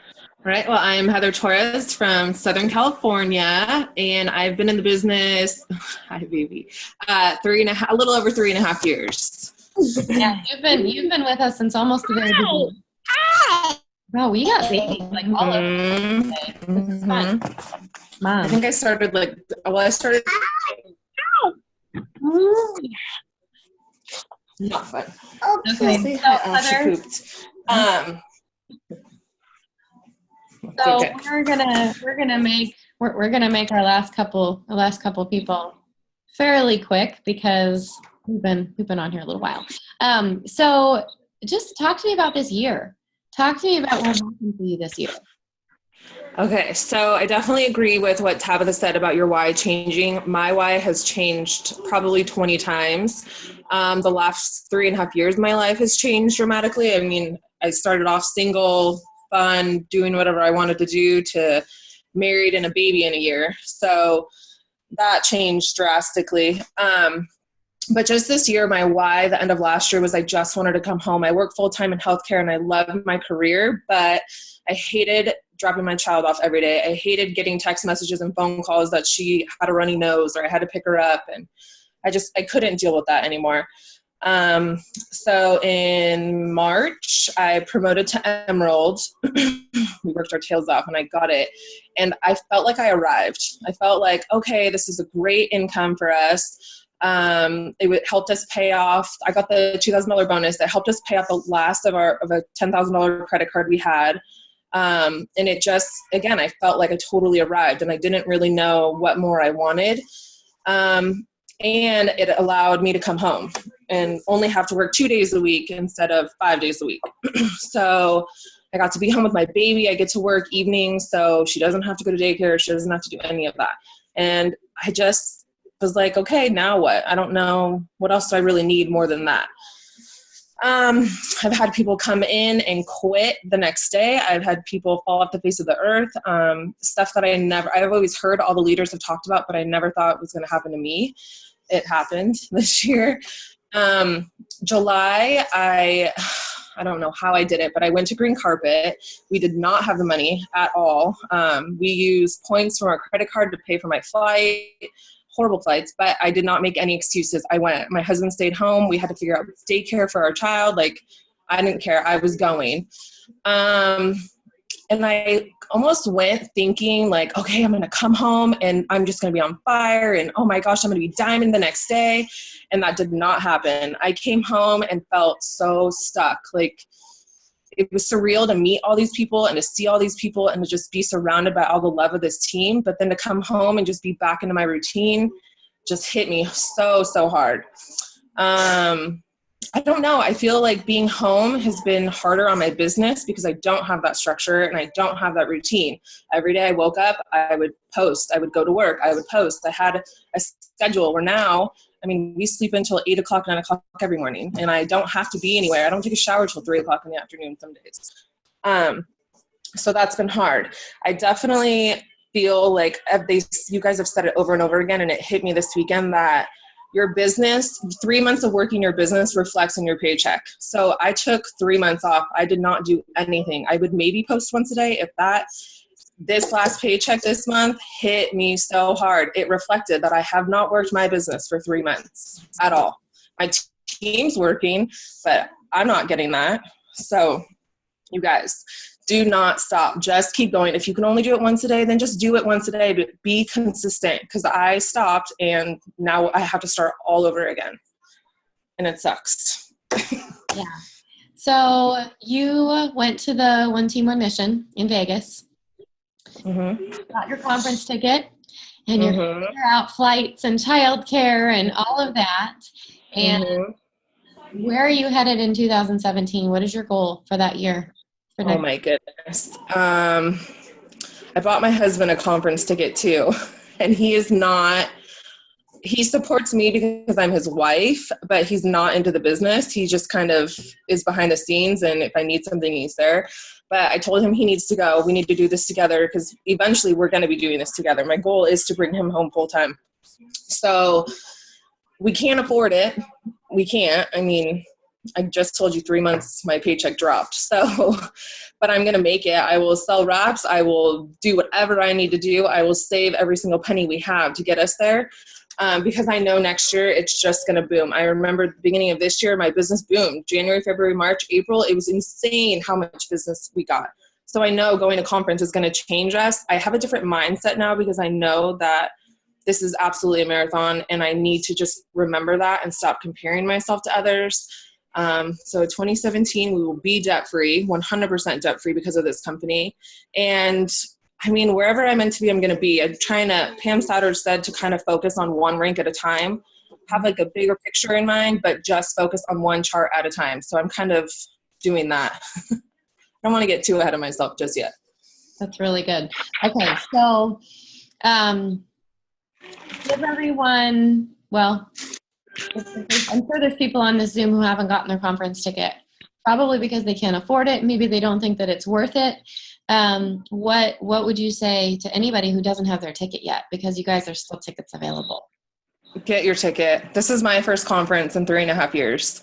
S5: All right. Well, I'm Heather Torres from Southern California, and I've been in the business, hi baby, a little over 3.5 years.
S1: Yeah, you've been with us since almost the very beginning. Wow, we got babies like all over the place. This is fun. Mom.
S5: I think I started not fun.
S1: Okay, so Heather,
S5: She pooped.
S1: so
S5: okay.
S1: we're gonna make our last couple people fairly quick because we've been on here a little while. So just talk to me about this year. Talk to me about what happened for you this year.
S5: Okay, so I definitely agree with what Tabitha said about your why changing. My why has changed probably 20 times. The last 3.5 years, my life has changed dramatically. I mean, I started off single, fun, doing whatever I wanted to do, to married and a baby in a year. So that changed drastically. But just this year, my why, the end of last year, was I just wanted to come home. I work full-time in healthcare and I love my career, but I hated dropping my child off every day. I hated getting text messages and phone calls that she had a runny nose or I had to pick her up. And I couldn't deal with that anymore. So in March, I promoted to Emerald. We worked our tails off and I got it. And I felt like I arrived. I felt like, okay, this is a great income for us. It helped us pay off. I got the $2,000 bonus that helped us pay off the last of a $10,000 credit card we had. And it just, again, I felt like I totally arrived and I didn't really know what more I wanted. And it allowed me to come home and only have to work 2 days a week instead of 5 days a week. So I got to be home with my baby. I get to work evenings, so she doesn't have to go to daycare. She doesn't have to do any of that. And I just was like, okay, now what? I don't know. What else do I really need more than that? I've had people come in and quit the next day. I've had people fall off the face of the earth. Stuff that I've always heard all the leaders have talked about, but I never thought was going to happen to me. It happened this year. July, I don't know how I did it, but I went to Green Carpet. We did not have the money at all. We used points from our credit card to pay for my flight. Horrible flights, but I did not make any excuses. I went. My husband stayed home. We had to figure out daycare for our child. Like, I didn't care. I was going. And I almost went thinking like, okay, I'm going to come home and I'm just going to be on fire. And oh my gosh, I'm going to be diamond the next day. And that did not happen. I came home and felt so stuck. Like, it was surreal to meet all these people and to see all these people and to just be surrounded by all the love of this team. But then to come home and just be back into my routine just hit me so, so hard. I don't know. I feel like being home has been harder on my business because I don't have that structure and I don't have that routine. Every day I woke up, I would post, I would go to work, I would post. I had a schedule where now, I mean, we sleep until 8 o'clock, 9 o'clock every morning, and I don't have to be anywhere. I don't take a shower till 3 o'clock in the afternoon some days. So that's been hard. I definitely feel like you guys have said it over and over again, and it hit me this weekend that your business, 3 months of working your business reflects in your paycheck. So I took 3 months off. I did not do anything. I would maybe post once a day, if that. This last paycheck this month hit me so hard. It reflected that I have not worked my business for 3 months at all. My team's working, but I'm not getting that. So you guys, do not stop. Just keep going. If you can only do it once a day, then just do it once a day, but be consistent, because I stopped and now I have to start all over again. And it sucks.
S1: Yeah. So you went to the One Team One Mission in Vegas.
S5: Mm-hmm.
S1: Got your conference ticket, and you're figuring out flights and childcare and all of that. And where are you headed in 2017? What is your goal for that year?
S5: Oh my goodness. I bought my husband a conference ticket too, and he supports me because I'm his wife, but he's not into the business. He just kind of is behind the scenes, and if I need something, he's there. But I told him he needs to go. We need to do this together because eventually we're going to be doing this together. My goal is to bring him home full time. So we can't afford it. We can't. I mean, I just told you 3 months my paycheck dropped. So, but I'm going to make it. I will sell wraps. I will do whatever I need to do. I will save every single penny we have to get us there. Because I know next year it's just going to boom. I remember at the beginning of this year, my business boomed. January, February, March, April, it was insane how much business we got. So I know going to conference is going to change us. I have a different mindset now because I know that this is absolutely a marathon, and I need to just remember that and stop comparing myself to others. So 2017, we will be debt-free, 100% debt-free because of this company. And I mean, wherever I'm meant to be, I'm going to be. I'm trying to, Pam Souter said, to kind of focus on one rank at a time, have like a bigger picture in mind, but just focus on one chart at a time. So I'm kind of doing that. I don't want to get too ahead of myself just yet.
S1: That's really good. Okay. So, give everyone, well, I'm sure there's people on this Zoom who haven't gotten their conference ticket, probably because they can't afford it. Maybe they don't think that it's worth it. What would you say to anybody who doesn't have their ticket yet? Because you guys are still tickets available.
S5: Get your ticket. This is my first conference in 3.5 years.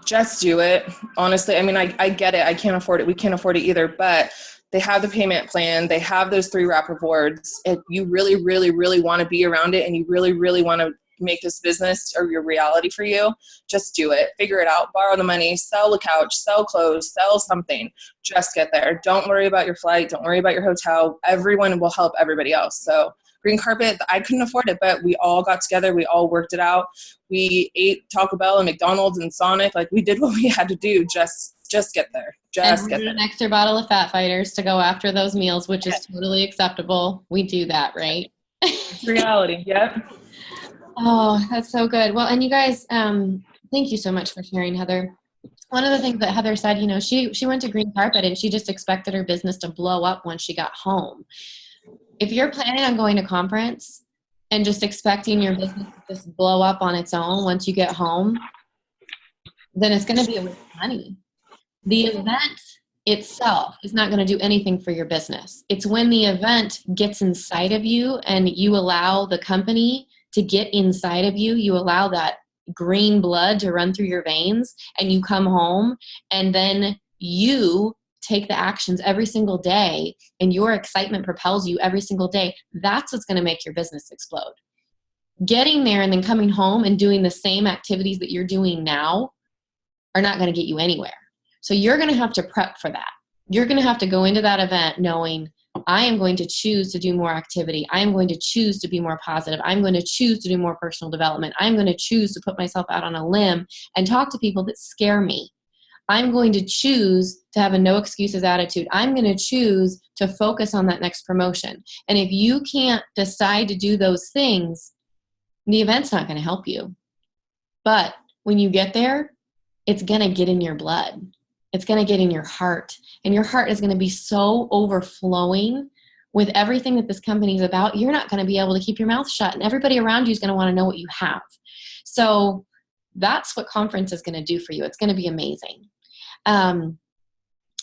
S5: Just do it. Honestly, I mean, I get it. I can't afford it. We can't afford it either, but they have the payment plan. They have those 3 wrap rewards. If you really, really, really want to be around it and you really, really want to make this business or your reality for you, just do it. Figure it out. Borrow the money. Sell a couch. Sell clothes. Sell something. Just get there. Don't worry about your flight. Don't worry about your hotel. Everyone will help everybody else. So Green Carpet, I couldn't afford it, but we all got together. We all worked it out. We ate Taco Bell and McDonald's and Sonic. Like, we did what we had to do. Just get there. Just get there.
S1: An extra bottle of Fat Fighters to go after those meals, which is totally acceptable. We do that, right?
S5: Reality. Yep.
S1: Oh, that's so good. Well, and you guys, thank you so much for sharing, Heather. One of the things that Heather said, you know, she went to green carpet and she just expected her business to blow up when she got home. If you're planning on going to conference and just expecting your business to just blow up on its own once you get home, then it's going to be a waste of money. The event itself is not going to do anything for your business. It's when the event gets inside of you and you allow the company to get inside of you, you allow that green blood to run through your veins, and you come home and then you take the actions every single day and your excitement propels you every single day. That's what's going to make your business explode. Getting there and then coming home and doing the same activities that you're doing now are not going to get you anywhere. So you're going to have to prep for that. You're going to have to go into that event knowing I am going to choose to do more activity. I am going to choose to be more positive. I'm going to choose to do more personal development. I'm going to choose to put myself out on a limb and talk to people that scare me. I'm going to choose to have a no excuses attitude. I'm going to choose to focus on that next promotion. And if you can't decide to do those things, the event's not going to help you. But when you get there, it's going to get in your blood. It's going to get in your heart. And your heart is going to be so overflowing with everything that this company is about, you're not going to be able to keep your mouth shut. And everybody around you is going to want to know what you have. So that's what conference is going to do for you. It's going to be amazing.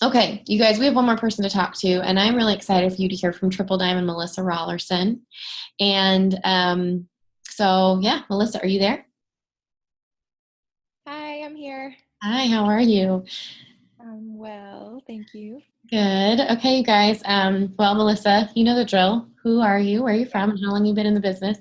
S1: Okay, you guys, we have one more person to talk to, and I'm really excited for you to hear from Triple Diamond Melissa Raulerson. And so, yeah, Melissa, are you there?
S6: Hi, I'm here.
S1: Hi, how are you?
S6: Well, thank you.
S1: Good. Okay, you guys. Well, Melissa, you know the drill. Who are you? Where are you from? And how long have you been in the business?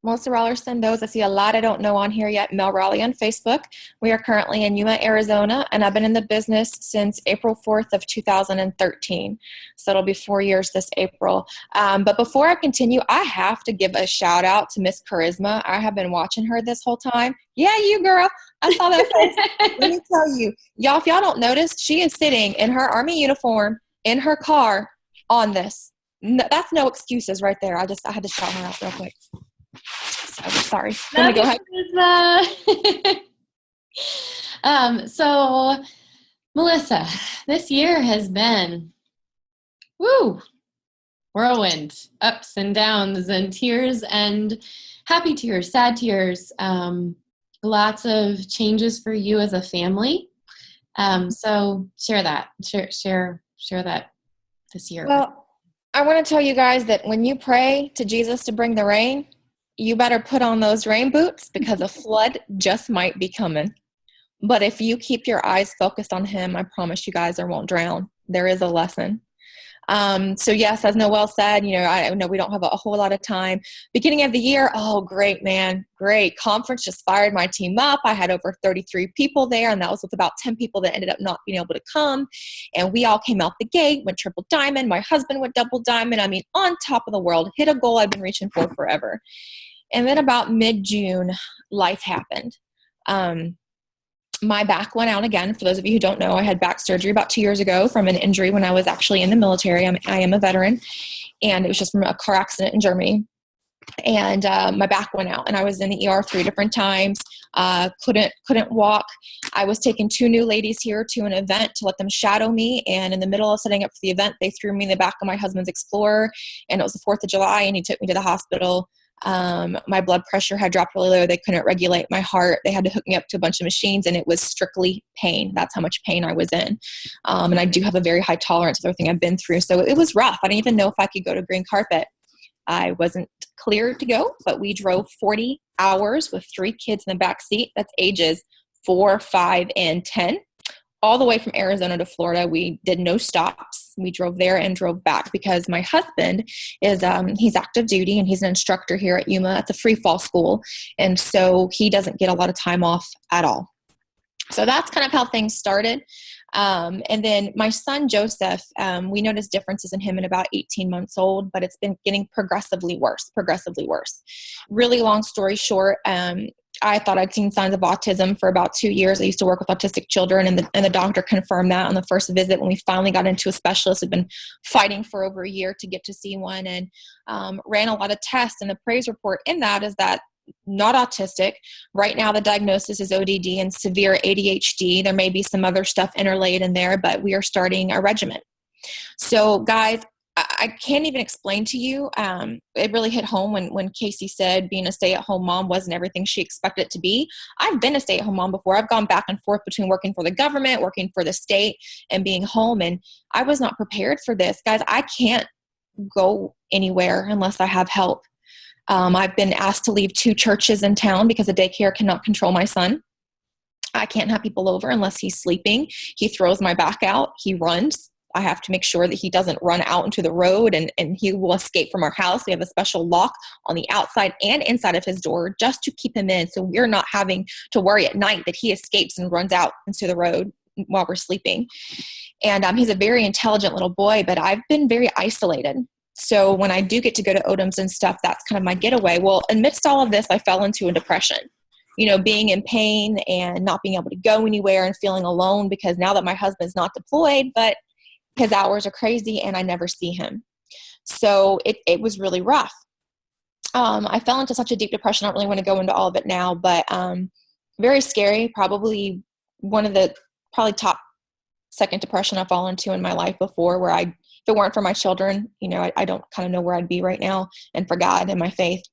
S6: Melissa Raulerson, those I see a lot I don't know on here yet. Mel Raleigh on Facebook. We are currently in Yuma, Arizona, and I've been in the business since April 4th of 2013. So it'll be 4 years this April. But before I continue, I have to give a shout out to Miss Charisma. I have been watching her this whole time. Yeah, you girl. I saw that face. Let me tell you, y'all, if y'all don't notice, she is sitting in her Army uniform in her car on this. No, that's no excuses right there. I had to shout her out real quick. So, sorry. Let me go ahead.
S1: So, Melissa, this year has been, whirlwind, ups and downs and tears and happy tears, sad tears, lots of changes for you as a family. So share that this year.
S6: Well, I want to tell you guys that when you pray to Jesus to bring the rain, you better put on those rain boots because a flood just might be coming. But if you keep your eyes focused on him, I promise you guys there won't drown. There is a lesson. So yes, as Noelle said, I know we don't have a whole lot of time. Beginning of the year, oh, great, man. Great. Conference just fired my team up. I had over 33 people there, and that was with about 10 people that ended up not being able to come. And we all came out the gate, went triple diamond. My husband went double diamond. I mean, on top of the world, hit a goal I've been reaching for forever. And then about mid-June, life happened. My back went out again. For those of you who don't know, I had back surgery about 2 years ago from an injury when I was actually in the military. I am a veteran, and it was just from a car accident in Germany. And my back went out, and I was in the ER 3 different times. Couldn't walk. I was taking 2 new ladies here to an event to let them shadow me. And in the middle of setting up for the event, they threw me in the back of my husband's Explorer, and it was the 4th of July, and he took me to the hospital. My blood pressure had dropped really low. They couldn't regulate my heart. They had to hook me up to a bunch of machines, and it was strictly pain. That's how much pain I was in. And I do have a very high tolerance of everything I've been through. So it was rough. I didn't even know if I could go to green carpet. I wasn't cleared to go, but we drove 40 hours with 3 kids in the back seat. That's ages 4, 5, and 10. All the way from Arizona to Florida. We did no stops. We drove there and drove back because my husband is, he's active duty, and he's an instructor here at Yuma at the free fall school. And so he doesn't get a lot of time off at all. So that's kind of how things started. And then my son, Joseph, we noticed differences in him at about 18 months old, but it's been getting progressively worse. Really long story short, I thought I'd seen signs of autism for about 2 years. I used to work with autistic children, and the doctor confirmed that on the first visit. When we finally got into a specialist, we've been fighting for over a year to get to see one, and ran a lot of tests. And the praise report in that is that not autistic. Right now, the diagnosis is ODD and severe ADHD. There may be some other stuff interlaid in there, but we are starting a regimen. So guys, I can't even explain to you. It really hit home when Casey said being a stay-at-home mom wasn't everything she expected it to be. I've been a stay-at-home mom before. I've gone back and forth between working for the government, working for the state, and being home. And I was not prepared for this. Guys, I can't go anywhere unless I have help. I've been asked to leave 2 churches in town because the daycare cannot control my son. I can't have people over unless he's sleeping. He throws my back out. He runs. I have to make sure that he doesn't run out into the road and he will escape from our house. We have a special lock on the outside and inside of his door just to keep him in. So we're not having to worry at night that he escapes and runs out into the road while we're sleeping. And he's a very intelligent little boy, but I've been very isolated. So when I do get to go to Odom's and stuff, that's kind of my getaway. Well, amidst all of this, I fell into a depression. Being in pain and not being able to go anywhere and feeling alone because now that my husband's not deployed, but his hours are crazy and I never see him. So it was really rough. I fell into such a deep depression. I don't really want to go into all of it now, but very scary. Probably one of the top second depression I've fallen into in my life before, where if it weren't for my children, I don't kind of know where I'd be right now, and for God and my faith.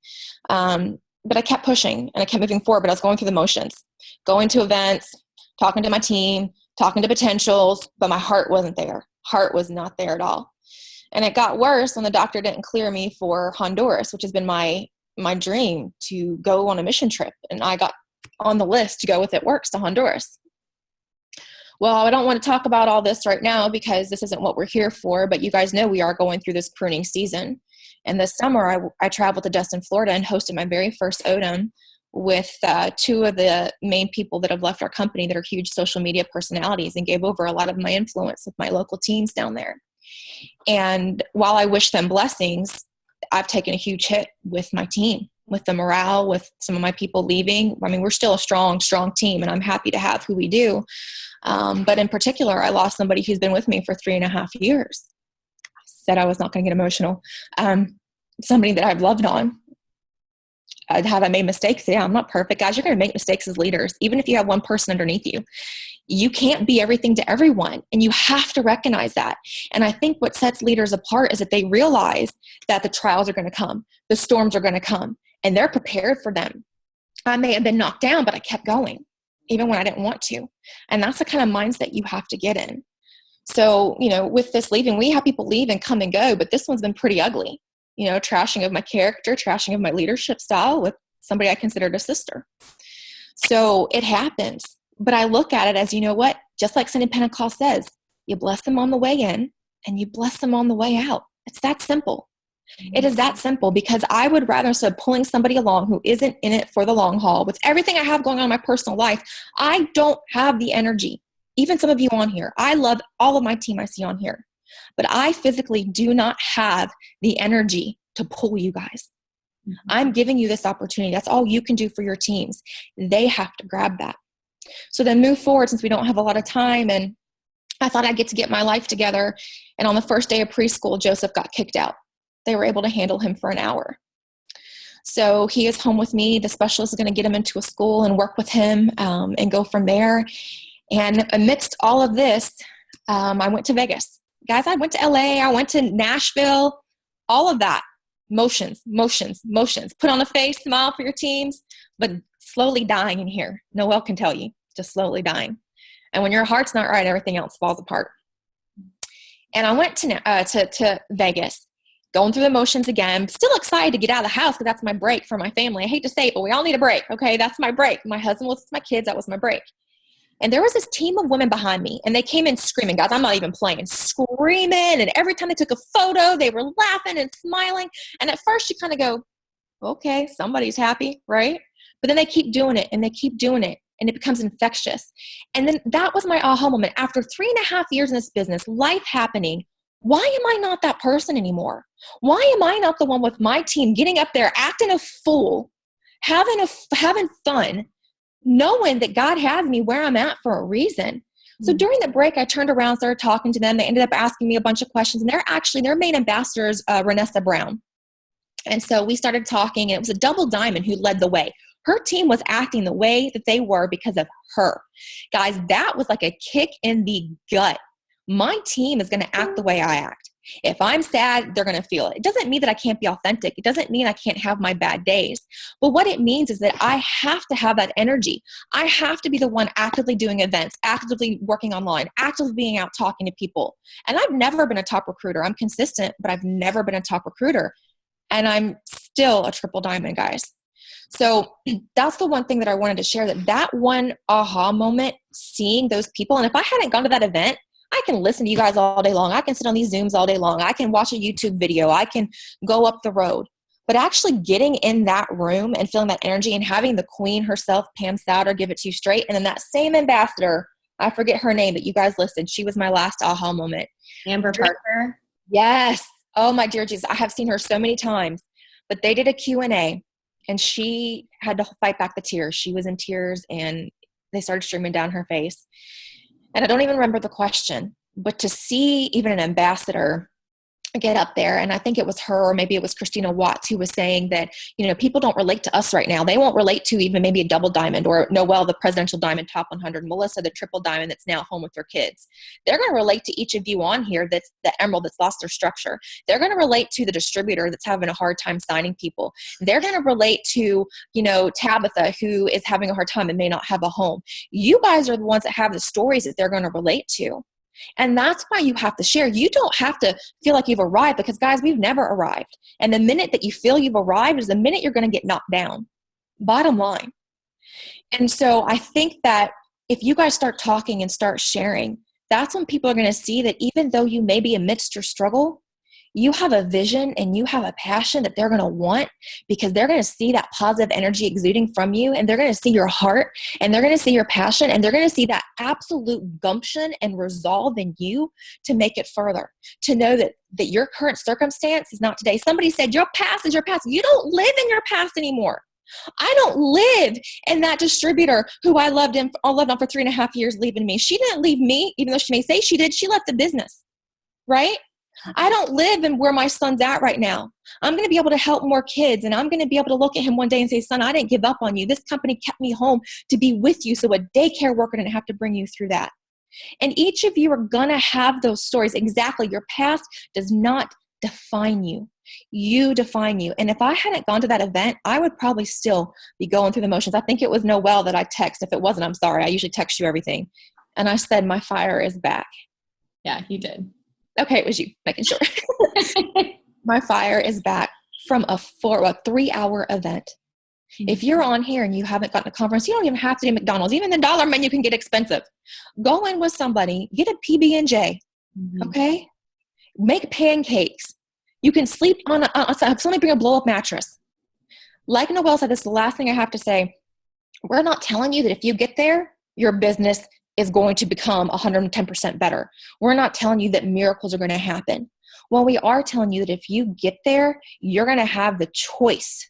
S6: But I kept pushing and I kept moving forward, but I was going through the motions, going to events, talking to my team, talking to potentials, but my heart wasn't there. Heart was not there at all. And it got worse when the doctor didn't clear me for Honduras, which has been my dream to go on a mission trip. And I got on the list to go with It Works to Honduras. Well, I don't want to talk about all this right now because this isn't what we're here for, but you guys know we are going through this pruning season. And this summer I traveled to Destin, Florida and hosted my very first Odom with 2 of the main people that have left our company that are huge social media personalities, and gave over a lot of my influence with my local teams down there. And while I wish them blessings, I've taken a huge hit with my team, with the morale, with some of my people leaving. I mean, we're still a strong team, and I'm happy to have who we do. But in particular, I lost somebody who's been with me for 3.5 years. I said I was not going to get emotional. Somebody that I've loved on. Have I made mistakes? Yeah, I'm not perfect. Guys, you're going to make mistakes as leaders. Even if you have one person underneath you, you can't be everything to everyone. And you have to recognize that. And I think what sets leaders apart is that they realize that the trials are going to come. The storms are going to come. And they're prepared for them. I may have been knocked down, but I kept going, even when I didn't want to. And that's the kind of mindset you have to get in. So, with this leaving, we have people leave and come and go, but this one's been pretty ugly. Trashing of my character, trashing of my leadership style with somebody I considered a sister. So it happens. But I look at it as, what? Just like Sunday Pentecost says, you bless them on the way in and you bless them on the way out. It's that simple. It is that simple, because I would rather, instead of pulling somebody along who isn't in it for the long haul, with everything I have going on in my personal life, I don't have the energy. Even some of you on here, I love all of my team I see on here. But I physically do not have the energy to pull you guys. Mm-hmm. I'm giving you this opportunity. That's all you can do for your teams. They have to grab that. So then move forward, since we don't have a lot of time. And I thought I'd get to get my life together. And on the first day of preschool, Joseph got kicked out. They were able to handle him for an hour. So he is home with me. The specialist is going to get him into a school and work with him and go from there. And amidst all of this, I went to Vegas. Guys, I went to LA, I went to Nashville, all of that. Motions. Put on a face, smile for your teams, but slowly dying in here. Noelle can tell you, just slowly dying. And when your heart's not right, everything else falls apart. And I went to Vegas, going through the motions again, still excited to get out of the house because that's my break for my family. I hate to say it, but we all need a break, okay? That's my break. My husband was with my kids, that was my break. And there was this team of women behind me, and they came in screaming. Guys, I'm not even playing. Screaming, and every time they took a photo, they were laughing and smiling. And at first you kind of go, okay, somebody's happy, right? But then they keep doing it, and they keep doing it, and it becomes infectious. And then that was my aha moment. After 3.5 years in this business, life happening, why am I not that person anymore? Why am I not the one with my team getting up there, acting a fool, having fun, knowing that God has me where I'm at for a reason? So during the break, I turned around, started talking to them. They ended up asking me a bunch of questions. And their main ambassador is Renessa Brown. And so we started talking, and it was a double diamond who led the way. Her team was acting the way that they were because of her. Guys, that was like a kick in the gut. My team is going to act the way I act. If I'm sad, they're going to feel it. It doesn't mean that I can't be authentic. It doesn't mean I can't have my bad days. But what it means is that I have to have that energy. I have to be the one actively doing events, actively working online, actively being out talking to people. And I've never been a top recruiter. I'm consistent, but I've never been a top recruiter. And I'm still a triple diamond, guys. So that's the one thing that I wanted to share, that one aha moment, seeing those people. And if I hadn't gone to that event, I can listen to you guys all day long. I can sit on these Zooms all day long. I can watch a YouTube video. I can go up the road. But actually getting in that room and feeling that energy and having the queen herself, Pam Souter, give it to you straight. And then that same ambassador, I forget her name, that you guys listed. She was my last aha moment.
S1: Amber Parker.
S6: Yes. Oh, my dear Jesus. I have seen her so many times. But they did a Q&A, and she had to fight back the tears. She was in tears, and they started streaming down her face. And I don't even remember the question, but to see even an ambassador get up there, and I think it was her, or maybe it was Christina Watts, who was saying that, people don't relate to us right now. They won't relate to even maybe a double diamond, or Noelle, the presidential diamond top 100, Melissa, the triple diamond that's now home with their kids. They're going to relate to each of you on here that's the emerald that's lost their structure. They're going to relate to the distributor that's having a hard time signing people. They're going to relate to, Tabitha, who is having a hard time and may not have a home. You guys are the ones that have the stories that they're going to relate to. And that's why you have to share. You don't have to feel like you've arrived, because, guys, we've never arrived. And the minute that you feel you've arrived is the minute you're going to get knocked down. Bottom line. And so I think that if you guys start talking and start sharing, that's when people are going to see that even though you may be amidst your struggle, you have a vision and you have a passion that they're going to want, because they're going to see that positive energy exuding from you, and they're going to see your heart, and they're going to see your passion, and they're going to see that absolute gumption and resolve in you to make it further, to know that your current circumstance is not today. Somebody said, your past is your past. You don't live in your past anymore. I don't live in that distributor who I loved on for 3.5 years leaving me. She didn't leave me, even though she may say she did. She left the business, right? I don't live in where my son's at right now. I'm going to be able to help more kids, and I'm going to be able to look at him one day and say, son, I didn't give up on you. This company kept me home to be with you, so a daycare worker didn't have to bring you through that. And each of you are going to have those stories. Exactly. Your past does not define you. You define you. And if I hadn't gone to that event, I would probably still be going through the motions. I think it was Noelle that I text. If it wasn't, I'm sorry. I usually text you everything. And I said, my fire is back.
S1: Yeah, you did.
S6: Okay, it was you, making sure. My fire is back from a 3-hour event. Mm-hmm. If you're on here and you haven't gotten a conference, you don't even have to do McDonald's. Even the dollar menu can get expensive. Go in with somebody, get a PB&J, okay? Make pancakes. You can sleep on somebody bring a blow-up mattress. Like Noelle said, this is the last thing I have to say. We're not telling you that if you get there, your business is going to become 110% better. We're not telling you that miracles are going to happen. Well, we are telling you that if you get there, you're going to have the choice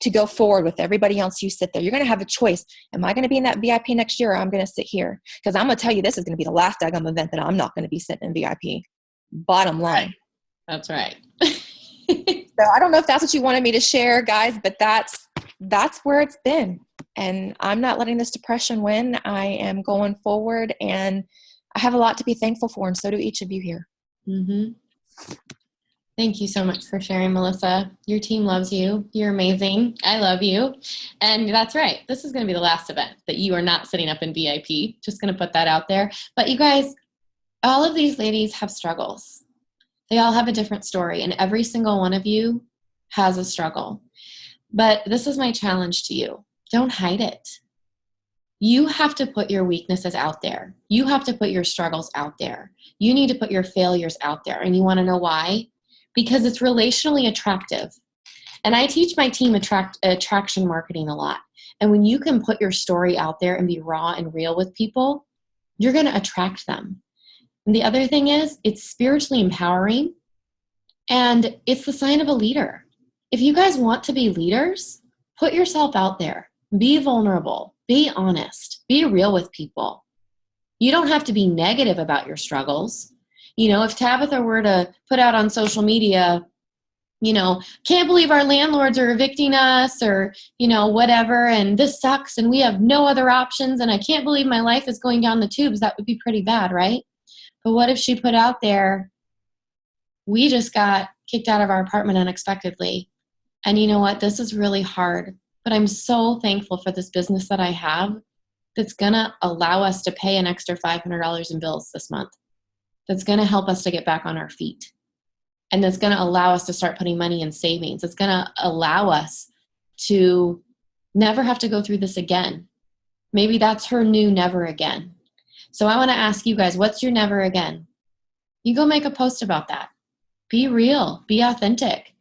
S6: to go forward with everybody else you sit there. You're going to have a choice. Am I going to be in that VIP next year, or I'm going to sit here? Because I'm going to tell you, this is going to be the last daggum event that I'm not going to be sitting in VIP. Bottom line.
S1: That's right.
S6: So I don't know if that's what you wanted me to share, guys, but that's where it's been. And I'm not letting this depression win. I am going forward, and I have a lot to be thankful for, and so do each of you here.
S1: Mm-hmm. Thank you so much for sharing, Melissa. Your team loves you. You're amazing. I love you. And that's right. This is going to be the last event that you are not sitting up in VIP. Just going to put that out there. But you guys, all of these ladies have struggles. They all have a different story, and every single one of you has a struggle. But this is my challenge to you. Don't hide it. You have to put your weaknesses out there. You have to put your struggles out there. You need to put your failures out there. And you want to know why? Because it's relationally attractive. And I teach my team attraction marketing a lot. And when you can put your story out there and be raw and real with people, you're going to attract them. And the other thing is, it's spiritually empowering, and it's the sign of a leader. If you guys want to be leaders, put yourself out there. Be vulnerable. Be honest. Be real with people. You don't have to be negative about your struggles. You know, if Tabitha were to put out on social media, can't believe our landlords are evicting us or, whatever, and this sucks and we have no other options and I can't believe my life is going down the tubes. That would be pretty bad, right? But what if she put out there, we just got kicked out of our apartment unexpectedly. And you know what? This is really hard, but I'm so thankful for this business that I have that's going to allow us to pay an extra $500 in bills this month. That's going to help us to get back on our feet. And that's going to allow us to start putting money in savings. It's going to allow us to never have to go through this again. Maybe that's her new never again. So I want to ask you guys, what's your never again? You go make a post about that. Be real, be authentic.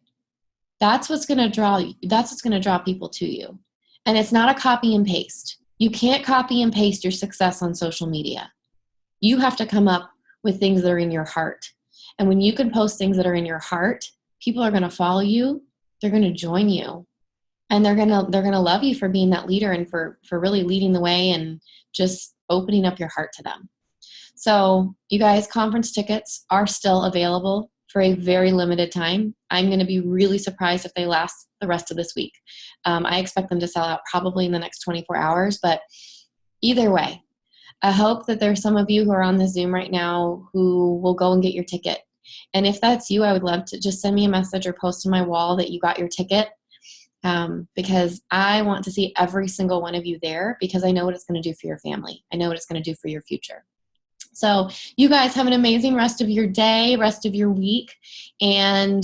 S1: That's what's going to draw people to you. And it's not a copy and paste. You can't copy and paste your success on social media. You have to come up with things that are in your heart. And when you can post things that are in your heart, people are going to follow you. They're going to join you. And they're going to love you for being that leader and for really leading the way and just opening up your heart to them. So you guys, conference tickets are still available for a very limited time. I'm going to be really surprised if they last the rest of this week. I expect them to sell out probably in the next 24 hours, but either way, I hope that there's some of you who are on the Zoom right now who will go and get your ticket. And if that's you, I would love to just send me a message or post on my wall that you got your ticket, because I want to see every single one of you there, because I know what it's going to do for your family. I know what it's going to do for your future. So you guys have an amazing rest of your day, rest of your week, and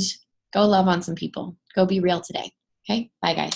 S1: go love on some people. Go be real today. Okay? Bye, guys.